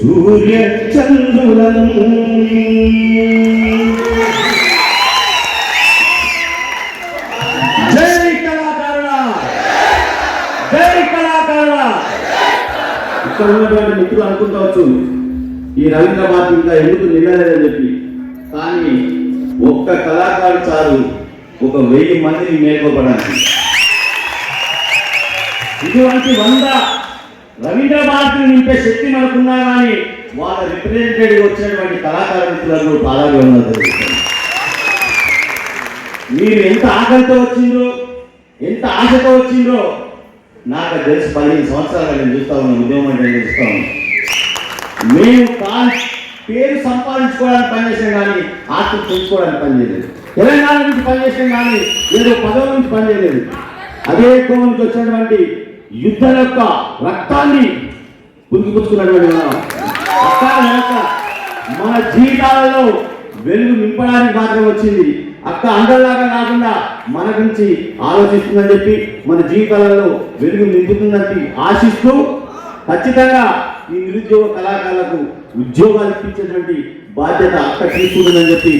సూర్య చంద్రులను జై కళాకారుడా, జై కళాకారుడా. ఇక్కడ ఉన్నటువంటి మిత్రులు అనుకుంటవచ్చు ఈ రవీంద్ర భారతి ఇంకా ఎందుకు నిలలేదని చెప్పి, కానీ ఒక్క కళాకారుడు చాలు ఒక 1000 మందిని మేల్కోపడానికి. ఇటువంటి 100 రవీంద్ర భారతిని నింపే శక్తి మనకున్నా కానీ వాళ్ళ రిప్రజెంటేటివ్ వచ్చినటువంటి కళాకార మిత్రులను పాదాలు ఉన్నది. మీరు ఎంత ఆకలితో వచ్చిండ్రో, ఎంత ఆశతో వచ్చిండ్రో నాకు తెలిసి 15 సంవత్సరాలు నేను చూస్తా ఉన్నాను, ఉద్యమం అంటే నేను చూస్తా ఉన్నాను. మేము పేరు సంపాదించుకోవడానికి పనిచేసాం కానీ ఆస్తి పెంచుకోవడానికి పనిచేయలేదు. తెలంగాణ నుంచి పనిచేసాం కానీ ఏదో పదవుల నుంచి పనిచేయలేదు. అదే కోణం నుంచి వచ్చినటువంటి యుద్ధం యొక్క రక్తాన్ని పురిగిపుచ్చుకున్నటువంటి మన జీవితాలలో వెలుగు నింపడానికి మాత్రం వచ్చింది. అక్క అందరిలాగా కాకుండా మన గురించి ఆలోచిస్తుందని చెప్పి మన జీవితాలలో వెలుగు నింపుతుందని ఆశిస్తూ ఖచ్చితంగా ఈ నిరుద్యోగ కళాకారులకు ఉద్యోగాలు ఇప్పించేటువంటి బాధ్యత అక్క తీసుకుంటుందని చెప్పి